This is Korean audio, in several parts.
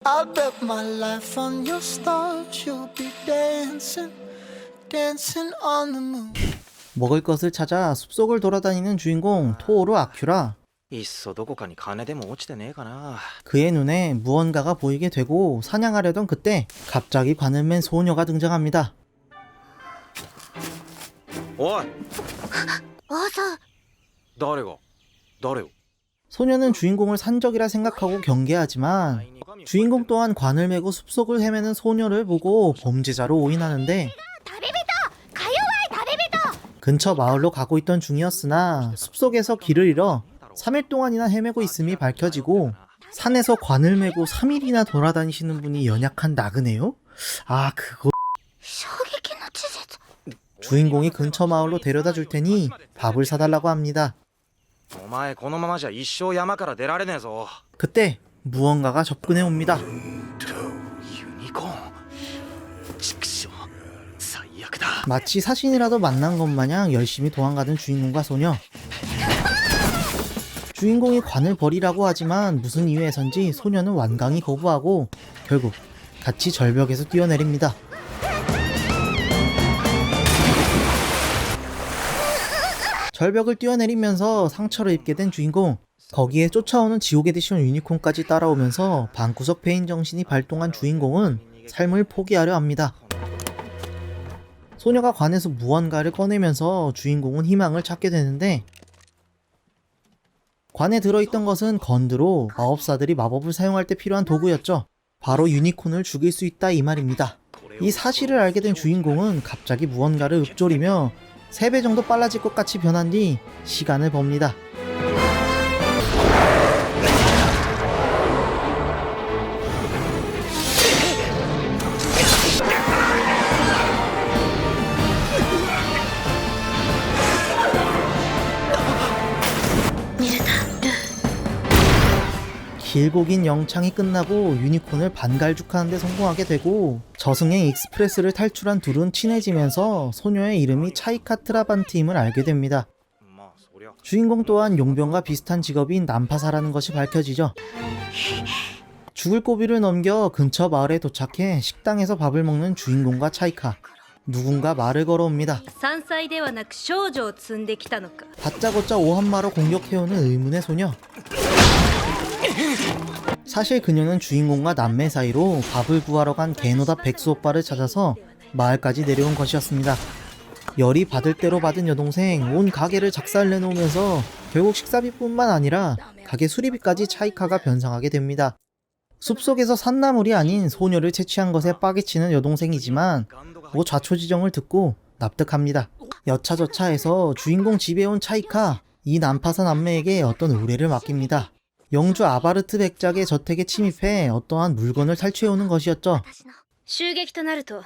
I bet my life on your stars. You'll be dancing, dancing on the moon. 먹을 것을 찾아 숲속을 돌아다니는 주인공 토오루 아큐라. いっそどこかに金でも落ちてねえかな。 그의 눈에 무언가가 보이게 되고 사냥하려던 그때 갑자기 관을 맨 소녀가 등장합니다. おい、朝誰が誰を。 소녀는 주인공을 산적이라 생각하고 경계하지만 주인공 또한 관을 메고 숲속을 헤매는 소녀를 보고 범죄자로 오인하는데 근처 마을로 가고 있던 중이었으나 숲속에서 길을 잃어 3일 동안이나 헤매고 있음이 밝혀지고 산에서 관을 메고 3일이나 돌아다니시는 분이 연약한 나그네요? 아 그거 衝撃の事実 주인공이 근처 마을로 데려다 줄 테니 밥을 사달라고 합니다. お前このままじゃ一生山から出られねえぞ。 그때 무언가가 접근해 옵니다. ユニコーン。畜生。最悪だ。 마치 사신이라도 만난 것 마냥 열심히 도망가던 주인공과 소녀. 주인공이 관을 버리라고 하지만 무슨 이유에선지 소녀는 완강히 거부하고 결국 같이 절벽에서 뛰어내립니다. 절벽을 뛰어내리면서 상처를 입게 된 주인공. 거기에 쫓아오는 지옥 에디션 유니콘까지 따라오면서 방구석 페인 정신이 발동한 주인공은 삶을 포기하려 합니다. 소녀가 관에서 무언가를 꺼내면서 주인공은 희망을 찾게 되는데 관에 들어있던 것은 건드로 마법사들이 마법을 사용할 때 필요한 도구였죠. 바로 유니콘을 죽일 수 있다 이 말입니다. 이 사실을 알게 된 주인공은 갑자기 무언가를 읊조리며 3배 정도 빨라질 것 같이 변한 뒤 시간을 법니다. 길고 긴 영창이 끝나고 유니콘을 반갈죽하는 데 성공하게 되고 저승행 익스프레스를 탈출한 둘은 친해지면서 소녀의 이름이 차이카 트라반트임을 알게 됩니다. まあそりゃ。 주인공 또한 용병과 비슷한 직업인 난파사라는 것이 밝혀지죠. 죽을 고비를 넘겨 근처 마을에 도착해 식당에서 밥을 먹는 주인공과 차이카. 누군가 말을 걸어옵니다. 山菜ではなく少女を積んできたのか 다짜고짜 오한마로 공격해오는 의문의 소녀. 사실 그녀는 주인공과 남매 사이로 밥을 구하러 간 개노다 백수 오빠를 찾아서 마을까지 내려온 것이었습니다. 열이 받을 대로 받은 여동생 온 가게를 작살내놓으면서 결국 식사비뿐만 아니라 가게 수리비까지 차이카가 변상하게 됩니다. 숲속에서 산나물이 아닌 소녀를 채취한 것에 빠개치는 여동생이지만 뭐 좌초지정을 듣고 납득합니다. 여차저차해서 주인공 집에 온 차이카, 이 난파사 남매에게 어떤 의뢰를 맡깁니다. 영주 아바르트 백작의 저택에 침입해 어떠한 물건을 탈취해오는 것이었죠. 襲撃となると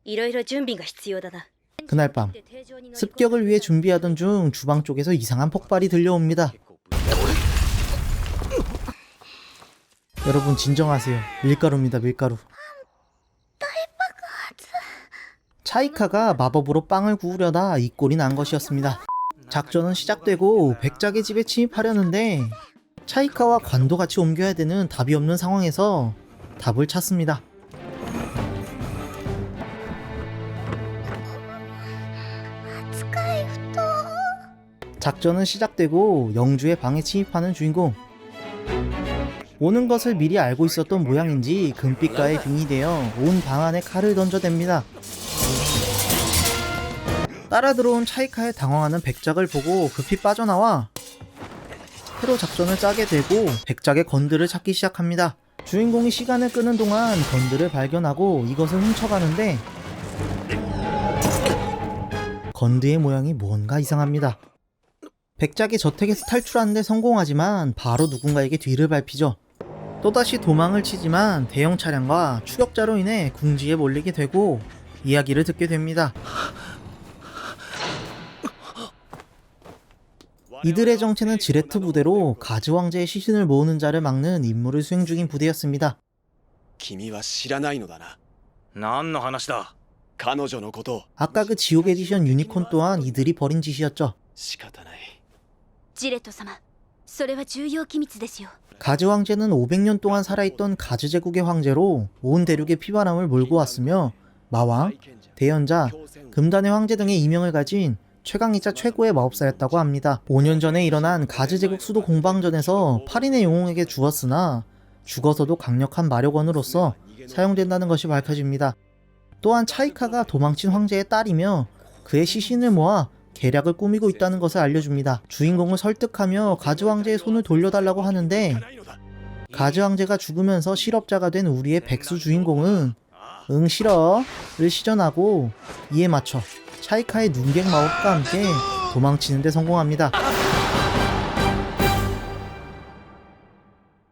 いろいろ準備が必要だな 그날 밤 습격을 위해 준비하던 중 주방 쪽에서 이상한 폭발이 들려옵니다. 여러분 진정하세요. 밀가루입니다. 밀가루. 차이카가 마법으로 빵을 구우려다 이 꼴이 난 것이었습니다. 작전은 시작되고 백작의 집에 침입하려는데 차이카와 관도 같이 옮겨야 되는 답이 없는 상황에서 답을 찾습니다. 작전은 시작되고 영주의 방에 침입하는 주인공. 오는 것을 미리 알고 있었던 모양인지 금빛가에 빙이 되어 온 방 안에 칼을 던져댑니다. 따라 들어온 차이카의 당황하는 백작을 보고 급히 빠져나와 새로 작전을 짜게 되고 백작의 건드를 찾기 시작합니다. 주인공이 시간을 끄는 동안 건드를 발견하고 이것을 훔쳐가는데 건드의 모양이 뭔가 이상합니다. 백작이 저택에서 탈출하는데 성공하지만 바로 누군가에게 뒤를 밟히죠. 또다시 도망을 치지만 대형 차량과 추격자로 인해 궁지에 몰리게 되고 이야기를 듣게 됩니다. 이들의 정체는 지레트 부대로 가즈 왕제의 시신을 모으는 자를 막는 임무를 수행 중인 부대였습니다. 君は知らないのだな。何の話だ。彼女のこと。 아까 그 지옥 에디션 유니콘 또한 이들이 벌인 짓이었죠. 仕方ない。ジレット様それは重要機密ですよ 가즈 황제는 500년 동안 살아있던 가즈 제국의 황제로 온 대륙의 피바람을 몰고 왔으며 마왕, 대연자, 금단의 황제 등의 이명을 가진 최강이자 최고의 마법사였다고 합니다. 5년 전에 일어난 가즈 제국 수도 공방전에서 8인의 영웅에게 죽었으나 죽어서도 강력한 마력원으로서 사용된다는 것이 밝혀집니다. 또한 차이카가 도망친 황제의 딸이며 그의 시신을 모아 계략을 꾸미고 있다는 것을 알려줍니다. 주인공을 설득하며 가즈 황제의 손을 돌려달라고 하는데 가즈 황제가 죽으면서 실업자가 된 우리의 백수 주인공은 응 싫어를 시전하고 이에 맞춰 차이카의 눈갱 마법과 함께 도망치는 데 성공합니다.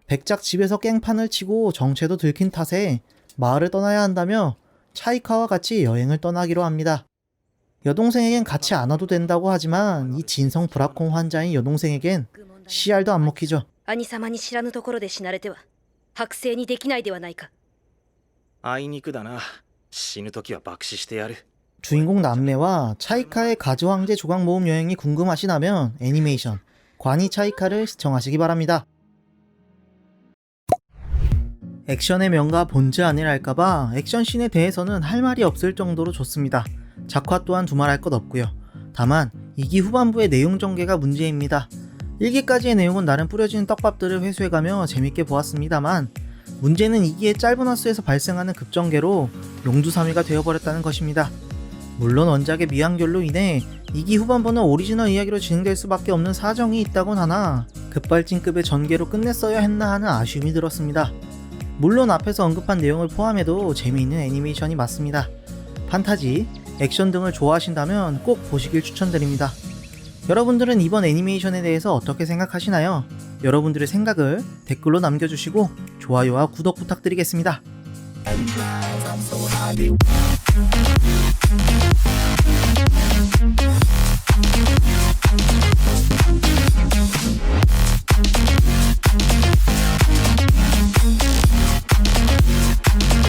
백작 집에서 깽판을 치고 정체도 들킨 탓에 마을을 떠나야 한다며 차이카와 같이 여행을 떠나기로 합니다. 여동생에겐 같이 안 와도 된다고 하지만 이 진성 브라콩 환자인 여동생에겐 씨알도 안 먹히죠. 兄様に知らぬところで死なれては剥製にできないではないか。あいにくだな。死ぬ時は爆死してやる。 주인공 남매와 차이카의 가즈 황제 조각 모험 여행이 궁금하시다면 애니메이션 관이 차이카를 시청하시기 바랍니다. 액션의 명가 본즈 아니랄까봐 액션씬에 대해서는 할 말이 없을 정도로 좋습니다. 작화 또한 두말할 것 없고요. 다만 2기 후반부의 내용 전개가 문제입니다. 1기까지의 내용은 나름 뿌려지는 떡밥들을 회수해가며 재밌게 보았습니다만 문제는 2기의 짧은 화수에서 발생하는 급전개로 용두사미가 되어버렸다는 것입니다. 물론 원작의 미완결로 인해 2기 후반부는 오리지널 이야기로 진행될 수밖에 없는 사정이 있다곤 하나 급발진급의 전개로 끝냈어야 했나 하는 아쉬움이 들었습니다. 물론 앞에서 언급한 내용을 포함해도 재미있는 애니메이션이 맞습니다. 판타지, 액션 등을 좋아하신다면 꼭 보시길 추천드립니다. 여러분들은 이번 애니메이션에 대해서 어떻게 생각하시나요? 여러분들의 생각을 댓글로 남겨주시고 좋아요와 구독 부탁드리겠습니다.